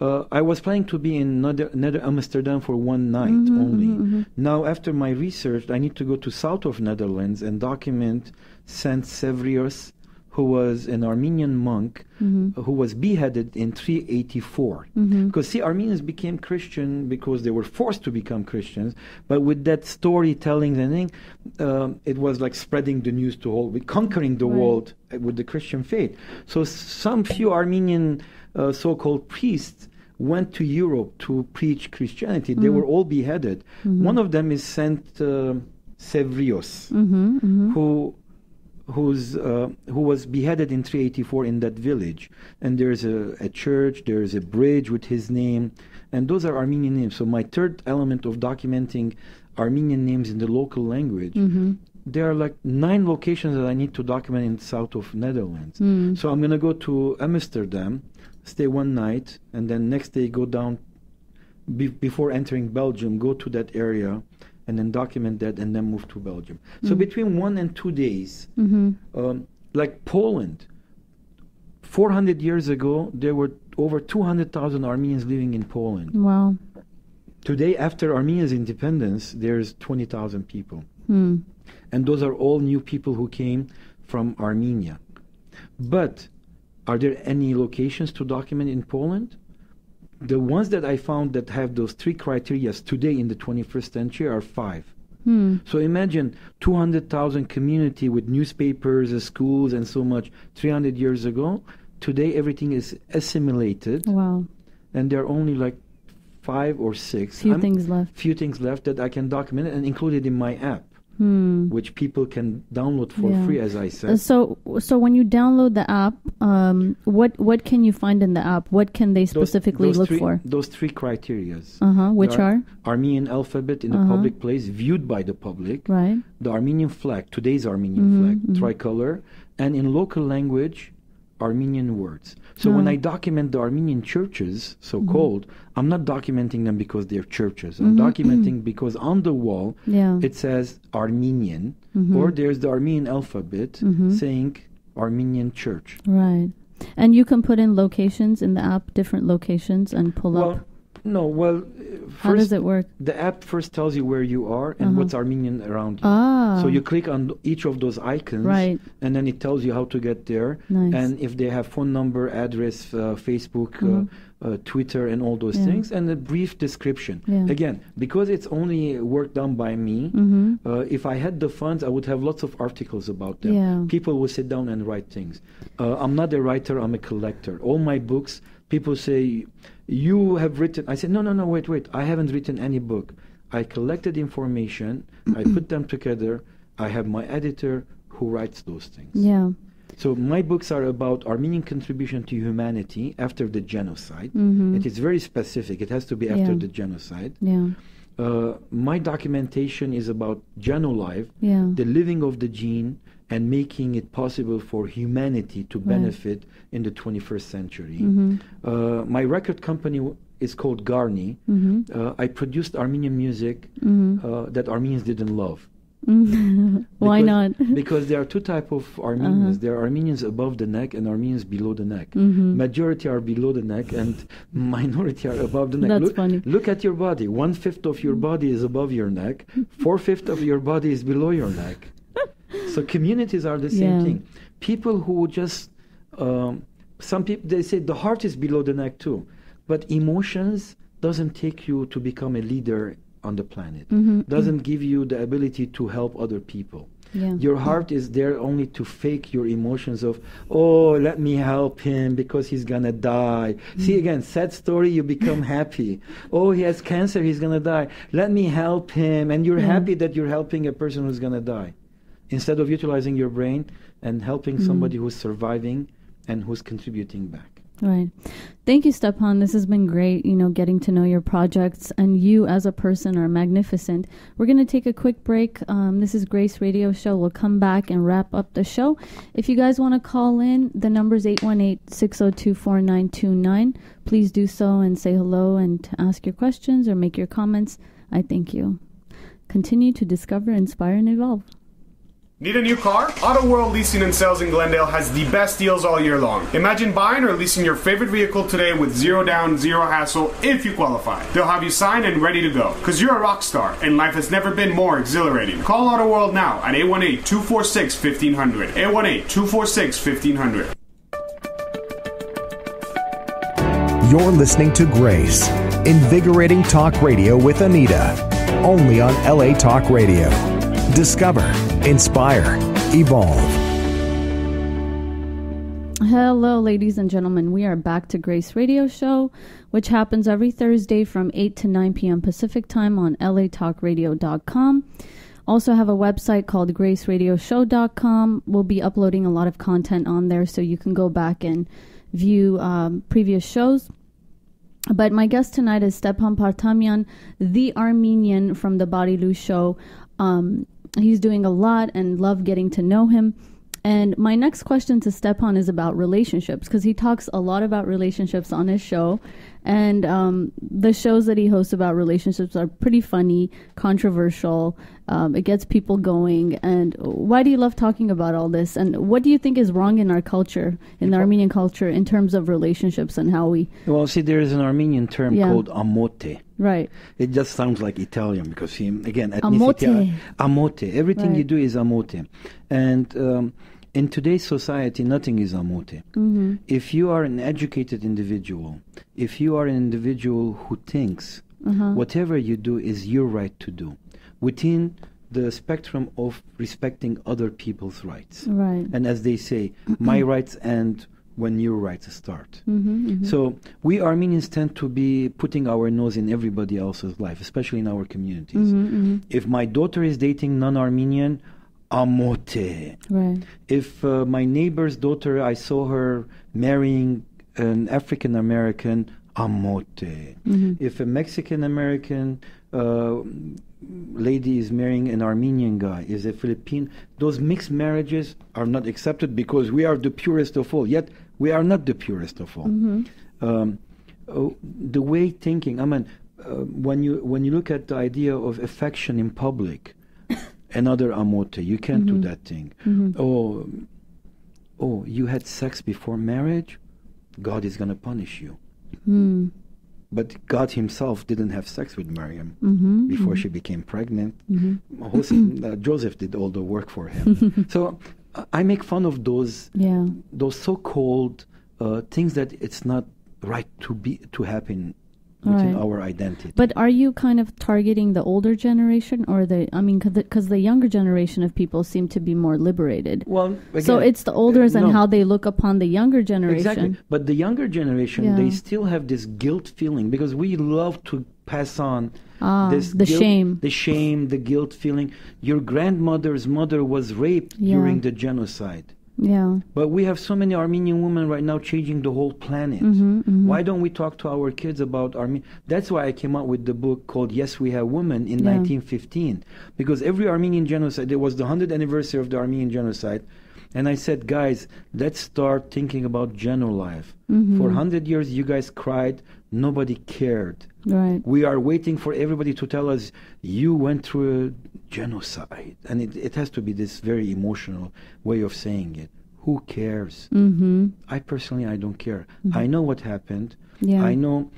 I was planning to be in Amsterdam for one night only. Now, after my research, I need to go to south of Netherlands and document Saint Severus, who was an Armenian monk who was beheaded in 384. Because, Armenians became Christian because they were forced to become Christians, but with that storytelling and thing, it was like spreading the news to all, conquering the world with the Christian faith. So some few Armenian so-called priests went to Europe to preach Christianity. They were all beheaded. One of them is Saint Severus, who was beheaded in 384 in that village. And there's a church, there's a bridge with his name, and those are Armenian names. So my third element of documenting Armenian names in the local language, there are like 9 locations that I need to document in the south of Netherlands. So I'm going to go to Amsterdam, stay one night, and then next day go down, before entering Belgium, go to that area, and then document that, and then move to Belgium. So between 1 and 2 days, like Poland, 400 years ago, there were over 200,000 Armenians living in Poland. Wow. Today, after Armenia's independence, there's 20,000 people. And those are all new people who came from Armenia. But are there any locations to document in Poland? The ones that I found that have those 3 criteria today in the 21st century are 5. So imagine 200,000 community with newspapers, schools, and so much 300 years ago. Today everything is assimilated. Wow. And there are only like 5 or 6. Few things left that I can document and include it in my app. Which people can download for free, as I said. So when you download the app, what can you find in the app? What can they specifically look for? Those 3 criteria. Which are? Armenian alphabet in a public place, viewed by the public. Right. The Armenian flag, today's Armenian flag, tricolor, and in local language, Armenian words. So when I document the Armenian churches, so-called, I'm not documenting them because they're churches. I'm documenting because on the wall it says Armenian, or there's the Armenian alphabet saying Armenian church. Right. And you can put in locations in the app, different locations, and pull up. How does it work? The app first tells you where you are and what's Armenian around you. So you click on each of those icons, and then it tells you how to get there. Nice. And if they have phone number, address, Facebook, Twitter, and all those things, and a brief description. Again, because it's only work done by me, if I had the funds, I would have lots of articles about them. People will sit down and write things. I'm not a writer, I'm a collector. All my books, people say, you have written. I said, no, wait. I haven't written any book. I collected information. I put them together. I have my editor who writes those things. Yeah. So my books are about Armenian contribution to humanity after the genocide. It is very specific. It has to be after the genocide. Yeah. My documentation is about genolife, the living of the gene, and making it possible for humanity to benefit in the 21st century. My record company is called Garni. I produced Armenian music that Armenians didn't love. Why not? Because there are 2 types of Armenians. There are Armenians above the neck and Armenians below the neck. Majority are below the neck and minority are above the neck. That's funny. Look at your body. 1/5 of your body is above your neck. 4/5 of your body is below your neck. So communities are the same Yeah. thing. People who just, some people, they say the heart is below the neck too. But emotions doesn't take you to become a leader on the planet. Doesn't give you the ability to help other people. Yeah. Your heart is there only to fake your emotions of, oh, let me help him because he's gonna die. See, again, sad story, you become happy. Oh, he has cancer, he's gonna die. Let me help him. And you're happy that you're helping a person who's gonna die. Instead of utilizing your brain and helping somebody who's surviving and who's contributing back. Right. Thank you, Stepan. This has been great, getting to know your projects, and you as a person are magnificent. We're going to take a quick break. This is Grace Radio Show. We'll come back and wrap up the show. If you guys want to call in, the number is 818-602-4929. Please do so and say hello and ask your questions or make your comments. I thank you. Continue to discover, inspire, and evolve. Need a new car? Auto World Leasing and Sales in Glendale has the best deals all year long. Imagine buying or leasing your favorite vehicle today with zero down, zero hassle if you qualify. They'll have you signed and ready to go. Because you're a rock star and life has never been more exhilarating. Call Auto World now at 818-246-1500. 818-246-1500. You're listening to Grace, invigorating talk radio with Anita, only on LA Talk Radio. Discover, inspire, evolve. Hello, ladies and gentlemen. We are back to Grace Radio Show, which happens every Thursday from 8 to 9 p.m. Pacific Time on latalkradio.com. Also have a website called graceradioshow.com. We'll be uploading a lot of content on there, so you can go back and view previous shows. But my guest tonight is Stepan Partamian, the Armenian from the Barilu Show. He's doing a lot and love getting to know him. And my next question to Stepan is about relationships, because he talks a lot about relationships on his show. And the shows that he hosts about relationships are pretty funny, controversial. It gets people going. And why do you love talking about all this? And what do you think is wrong in our culture, in the Armenian culture, in terms of relationships and how we... Well, see, there is an Armenian term called amote. Right. It just sounds like Italian because, again, ethnicity. Amote. Everything you do is amote. And in today's society, nothing is amote. If you are an educated individual, if you are an individual who thinks whatever you do is your right to do, within the spectrum of respecting other people's rights. Right. And as they say, my rights end when your rights start. So we Armenians tend to be putting our nose in everybody else's life, especially in our communities. If my daughter is dating non-Armenian, amote. Right. If my neighbor's daughter, I saw her marrying an African American, amote. If a Mexican American lady is marrying an Armenian guy, is a Philippine, those mixed marriages are not accepted because we are the purest of all. Yet we are not the purest of all. The way thinking, I mean, when you look at the idea of affection in public, another amote, you can't do that thing. Oh, you had sex before marriage? God is going to punish you. But God himself didn't have sex with Miriam before she became pregnant. Joseph did all the work for him. So I make fun of those so-called things that it's not right to happen within our identity. But are you kind of targeting the older generation, or because the younger generation of people seem to be more liberated? Well, again, so it's the olders and how they look upon the younger generation. Exactly. But the younger generation, they still have this guilt feeling, because we love to pass on this guilt, the shame, the guilt feeling. Your grandmother's mother was raped during the genocide. Yeah. But we have so many Armenian women right now changing the whole planet. Why don't we talk to our kids about Armenia? That's why I came out with the book called Yes, We Have Women in 1915. Because every Armenian genocide, there was the 100th anniversary of the Armenian genocide. And I said, guys, let's start thinking about general life. For 100 years, you guys cried. Nobody cared. Right. We are waiting for everybody to tell us, you went through a genocide. And it has to be this very emotional way of saying it. Who cares? I personally, I don't care. I know what happened. I know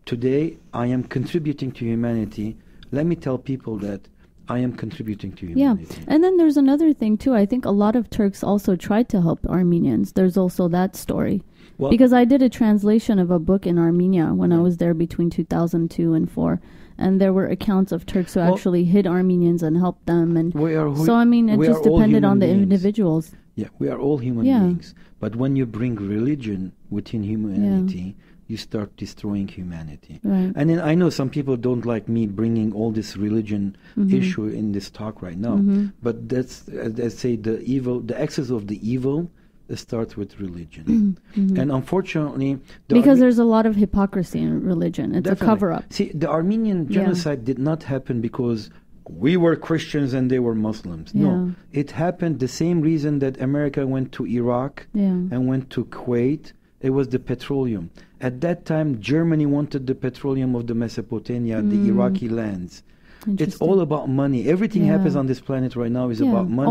today I am contributing to humanity. Let me tell people that I am contributing to Yeah. humanity. And then there's another thing, too. I think a lot of Turks also tried to help Armenians. There's also that story. Well, Because I did a translation of a book in Armenia when I was there between 2002 and 4. And there were accounts of Turks who actually hid Armenians and helped them. And so, I mean, it we just are all depended human on the beings. individuals. Yeah, we are all human Yeah. beings. But when you bring religion within humanity, you start destroying humanity. Right. And then I know some people don't like me bringing all this religion issue in this talk right now. But that's, as I say, the excess of the evil starts with religion. And unfortunately... Because there's a lot of hypocrisy in religion. It's Definitely. a cover-up. See, the Armenian genocide did not happen because we were Christians and they were Muslims. No. It happened the same reason that America went to Iraq and went to Kuwait. It was the petroleum. At that time, Germany wanted the petroleum of the Mesopotamia, the Iraqi lands. It's all about money. Everything happens on this planet right now is about money.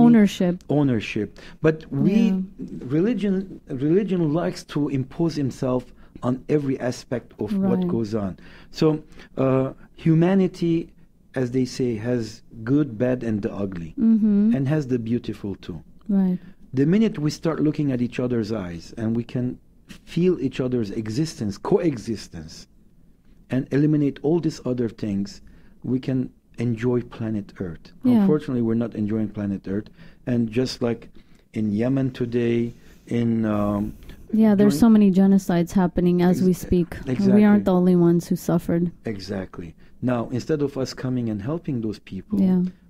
Ownership. But religion likes to impose himself on every aspect of what goes on. So humanity, as they say, has good, bad, and the ugly, and has the beautiful too. Right. The minute we start looking at each other's eyes and we can feel each other's existence, coexistence, and eliminate all these other things, we can enjoy planet Earth. Unfortunately, we're not enjoying planet Earth. And just like in Yemen today, in... there's so many genocides happening as we speak. Exactly. We aren't the only ones who suffered. Exactly. Now, instead of us coming and helping those people,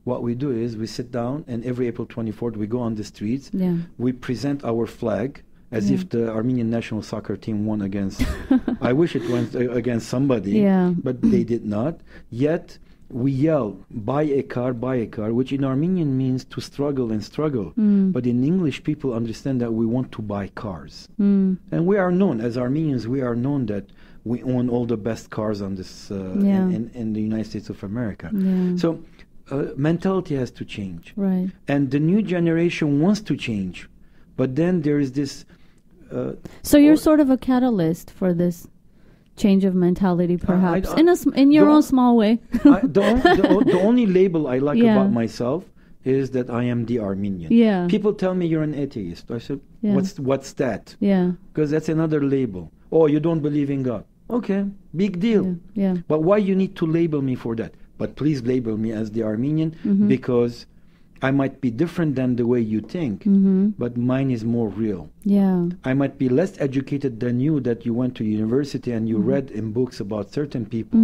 what we do is we sit down and every April 24th we go on the streets, we present our flag as if the Armenian national soccer team won against... I wish it went against somebody, but they did not. Yet we yell, buy a car, which in Armenian means to struggle and struggle. But in English, people understand that we want to buy cars. And we are known, as Armenians, we are known that we own all the best cars on this in the United States of America. So mentality has to change. Right. And the new generation wants to change. But then there is this... so you're sort of a catalyst for this change of mentality, perhaps, in your own small way. The only label I like about myself is that I am the Armenian. People tell me you're an atheist. I said, what's that? Because that's another label. Oh, you don't believe in God. Okay, big deal. But why you need to label me for that? But please label me as the Armenian because I might be different than the way you think, but mine is more real. I might be less educated than you, that you went to university and you read in books about certain people.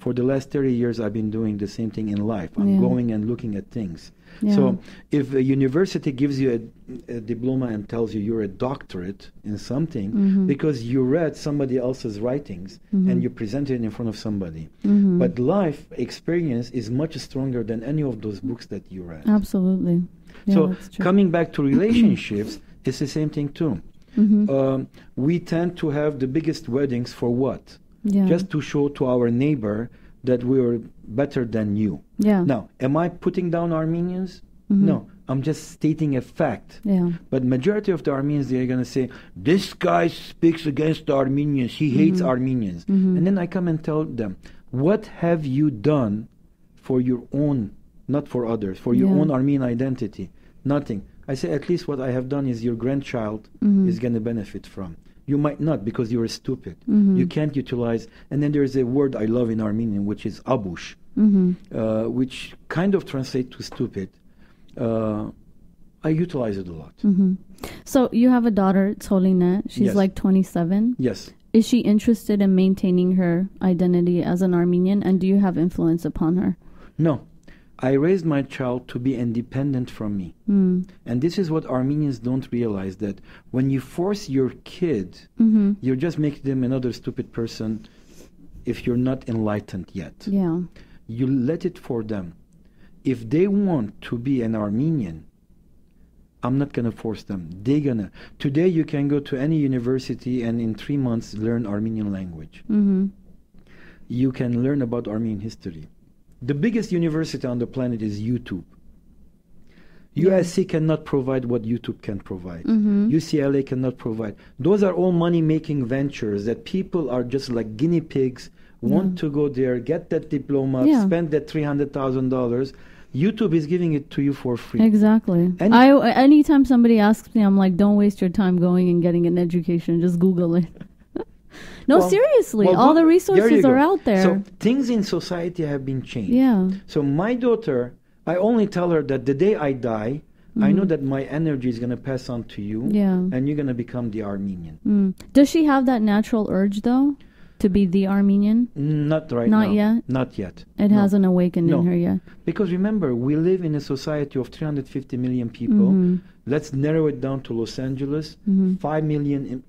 For the last 30 years, I've been doing the same thing in life. I'm going and looking at things. So if a university gives you a diploma and tells you you're a doctorate in something, because you read somebody else's writings and you present it in front of somebody. But life experience is much stronger than any of those books that you read. Absolutely. So coming back to relationships, it's the same thing too. We tend to have the biggest weddings for what? Just to show to our neighbor that we are better than you. Now, am I putting down Armenians? No, I'm just stating a fact. But majority of the Armenians, they're going to say, this guy speaks against the Armenians. He hates Armenians. And then I come and tell them, what have you done for your own, not for others, for your own Armenian identity? Nothing. I say, at least what I have done is your grandchild is going to benefit from. You might not, because you're stupid. You can't utilize. And then there's a word I love in Armenian, which is abush, which kind of translates to stupid. I utilize it a lot. So you have a daughter, Tsolina. She's like 27. Yes. Is she interested in maintaining her identity as an Armenian, and do you have influence upon her? No. I raised my child to be independent from me. And this is what Armenians don't realize, that when you force your kid, you're just making them another stupid person if you're not enlightened yet. You let it for them. If they want to be an Armenian, I'm not going to force them. They're going to. Today you can go to any university and in 3 months learn Armenian language. You can learn about Armenian history. The biggest university on the planet is YouTube. USC cannot provide what YouTube can provide. UCLA cannot provide. Those are all money-making ventures that people are just like guinea pigs, want to go there, get that diploma, spend that $300,000. YouTube is giving it to you for free. Exactly. And anytime somebody asks me, I'm like, don't waste your time going and getting an education. Just Google it. No, seriously. All the resources are out there. So things in society have been changed. Yeah. So my daughter, I only tell her that the day I die, I know that my energy is going to pass on to you, and you're going to become the Armenian. Does she have that natural urge, though, to be the Armenian? Not right now. Not yet? Not yet. It hasn't awakened in her yet? Because remember, we live in a society of 350 million people. Let's narrow it down to Los Angeles. 4 million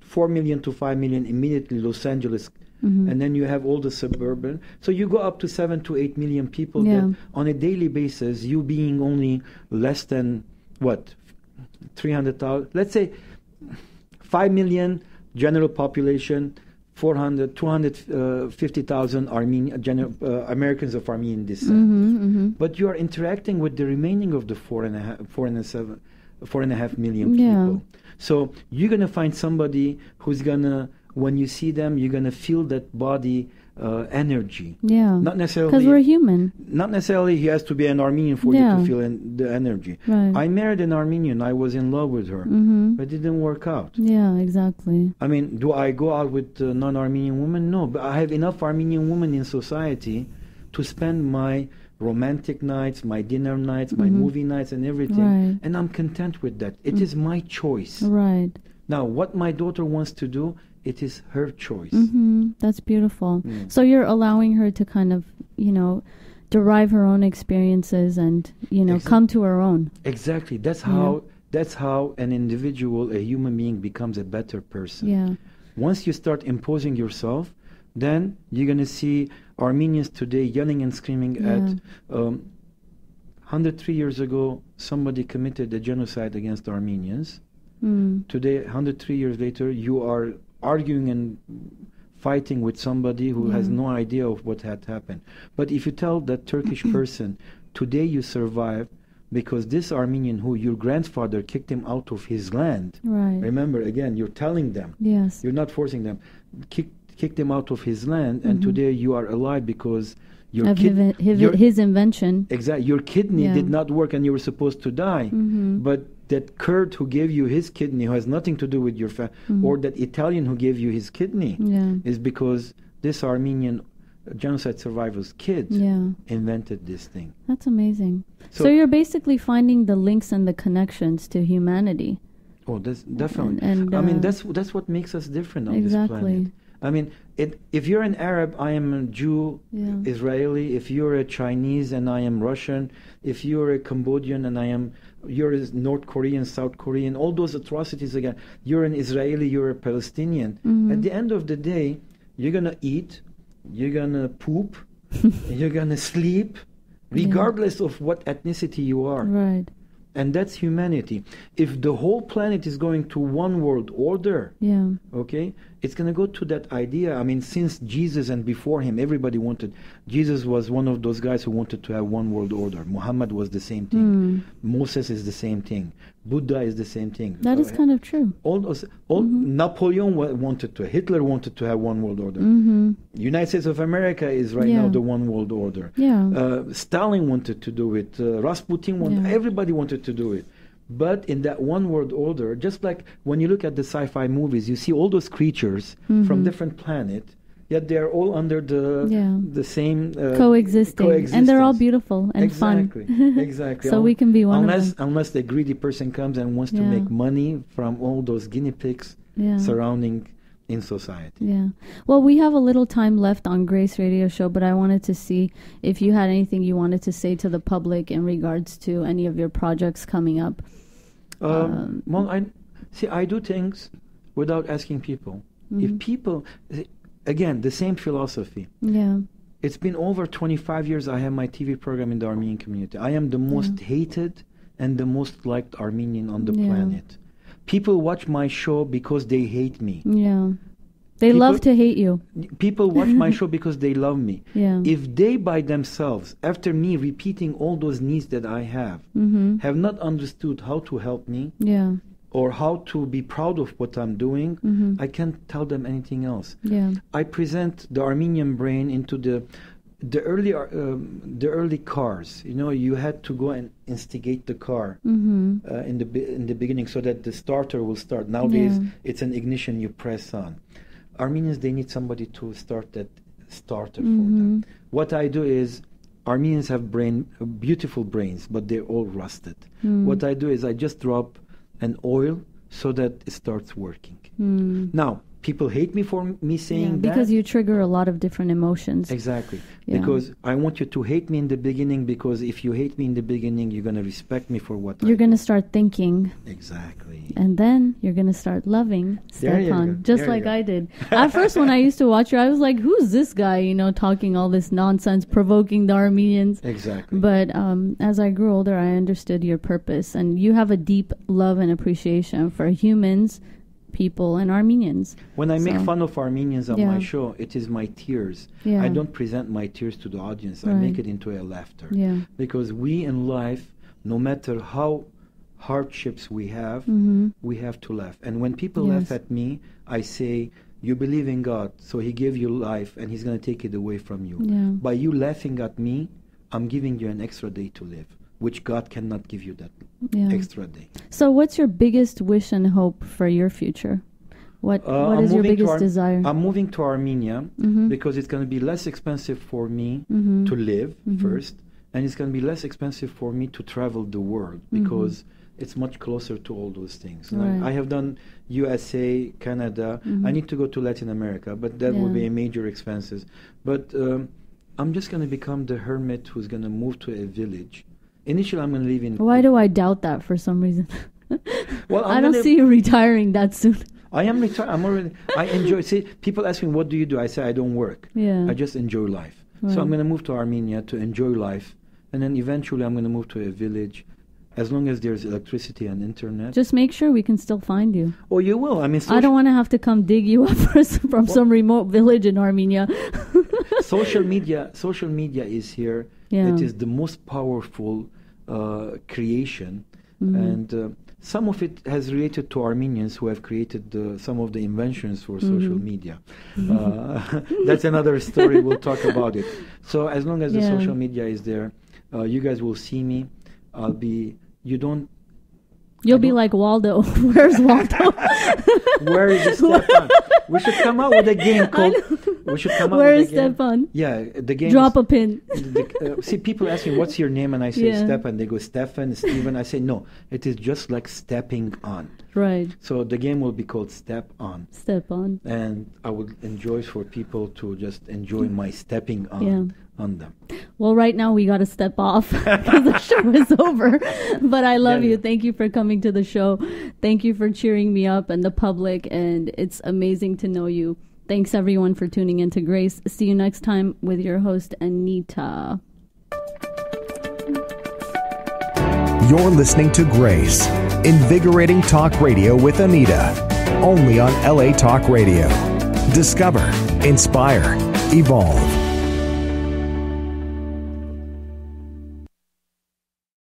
to 5 million immediately Los Angeles. And then you have all the suburban. So you go up to 7 to 8 million people that on a daily basis, you being only less than, 300,000? Let's say 5 million general population, 250,000 Americans of Armenian descent. But you are interacting with the remaining of the 4.5 million people. So you're going to find somebody who's going to, when you see them, you're going to feel that body energy. Yeah. Not necessarily. Because we're human. Not necessarily he has to be an Armenian for you to feel the energy. Right. I married an Armenian. I was in love with her. But it didn't work out. Yeah, exactly. I mean, do I go out with non-Armenian women? No. But I have enough Armenian women in society to spend my romantic nights, my dinner nights, my movie nights and everything. Right. And I'm content with that. It is my choice. Right. Now, what my daughter wants to do, it is her choice. That's beautiful. So you're allowing her to kind of, derive her own experiences and, come to her own. Exactly. That's how an individual, a human being, becomes a better person. Yeah. Once you start imposing yourself, then you're going to see Armenians today yelling and screaming at 103 years ago, somebody committed a genocide against Armenians. Today, 103 years later, you are arguing and fighting with somebody who has no idea of what had happened. But if you tell that Turkish person, today you survived because this Armenian who your grandfather kicked him out of his land, remember, again, you're telling them, you're not forcing them, kicked him out of his land, and today you are alive because his invention. Exactly. Your kidney did not work and you were supposed to die. But that Kurd who gave you his kidney, who has nothing to do with your or that Italian who gave you his kidney, is because this Armenian genocide survivor's kid invented this thing. That's amazing. So you're basically finding the links and the connections to humanity. Oh, that's definitely. And I mean, that's what makes us different on this planet. I mean, if you're an Arab, I am a Jew, Israeli. If you're a Chinese and I am Russian, if you're a Cambodian and you're a North Korean, South Korean, all those atrocities again. You're an Israeli, you're a Palestinian. At the end of the day, you're going to eat, you're going to poop, you're going to sleep, regardless of what ethnicity you are. Right. And that's humanity. If the whole planet is going to one world order, okay, it's going to go to that idea. I mean, since Jesus and before him, everybody wanted. Jesus was one of those guys who wanted to have one world order. Muhammad was the same thing. Moses is the same thing. Buddha is the same thing. That is kind of true. Napoleon wanted to. Hitler wanted to have one world order. United States of America is right now the one world order. Stalin wanted to do it. Rasputin wanted. Everybody wanted to do it. But in that one world order, just like when you look at the sci-fi movies, you see all those creatures from different planets, yet they're all under the same coexisting, and they're all beautiful and fun. Exactly. So we can be one of them. Unless the greedy person comes and wants to make money from all those guinea pigs surrounding in society. Yeah. Well, we have a little time left on Grace Radio Show, but I wanted to see if you had anything you wanted to say to the public in regards to any of your projects coming up. Well, I do things without asking people. If people, again, the same philosophy. Yeah. It's been over 25 years I have my TV program in the Armenian community. I am the most hated and the most liked Armenian on the planet. People watch my show because they hate me. Yeah. They love to hate you. People watch my show because they love me. Yeah. If they by themselves, after me repeating all those needs that I have not understood how to help me or how to be proud of what I'm doing, I can't tell them anything else. Yeah. I present the Armenian brain into the the early cars, you had to go and instigate the car in the beginning so that the starter will start. Nowadays, it's an ignition you press on. Armenians, they need somebody to start that starter for them. What I do is, Armenians have beautiful brains, but they're all rusted. What I do is I just drop an oil so that it starts working. Now, people hate me for me saying that. Because you trigger a lot of different emotions. Exactly. Because I want you to hate me in the beginning, because if you hate me in the beginning, you're going to respect me for what you're going to start thinking. Exactly. And then you're going to start loving Stepan, just like I did. At first, when I used to watch you, I was like, who's this guy, talking all this nonsense, provoking the Armenians? Exactly. But as I grew older, I understood your purpose. And you have a deep love and appreciation for humans, people, and Armenians. When I make fun of Armenians on my show, it is my tears. I don't present my tears to the audience. I make it into a laughter. Because we in life, no matter how hardships we have to laugh. And when people laugh at me, I say, you believe in God, so He gave you life and He's going to take it away from you. By you laughing at me, I'm giving you an extra day to live, which God cannot give you that extra day. So what's your biggest wish and hope for your future? What is your biggest desire? I'm moving to Armenia because it's going to be less expensive for me to live first, and it's going to be less expensive for me to travel the world because it's much closer to all those things. Right. I have done USA, Canada. I need to go to Latin America, but that will be a major expenses. But I'm just going to become the hermit who's going to move to a village. Initially, I'm going to live in... Why do I doubt that for some reason? Well, I don't see you retiring that soon. I am retired. I enjoy... See, people ask me, what do you do? I say, I don't work. I just enjoy life. Right. So I'm going to move to Armenia to enjoy life. And then eventually I'm going to move to a village, as long as there's electricity and internet. Just make sure we can still find you. Oh, you will. I mean, I don't want to have to come dig you up from some remote village in Armenia. Social media is here. It is the most powerful creation, and some of it has related to Armenians who have created some of the inventions for social media. That's another story. We'll talk about it. So as long as the social media is there, you guys will see me. I'll be. You'll be like Waldo. Where's Waldo? Where is Stepan? We should come out with a game called. We should come out Where with is a game. Stepan? Yeah, the game. Drop a pin. See, people ask me, "What's your name?" And I say Stepan. They go Stefan, Steven. I say no. It is just like stepping on. Right. So the game will be called Step On. Step On. And I would enjoy for people to just enjoy my stepping on them. Well, right now we got to step off because the show is over. But I love you. Thank you for coming to the show. Thank you for cheering me up and the public. And it's amazing to know you. Thanks, everyone, for tuning in to Grace. See you next time with your host, Anita. You're listening to Grace, invigorating talk radio with Anita, only on LA Talk Radio. Discover, inspire, evolve.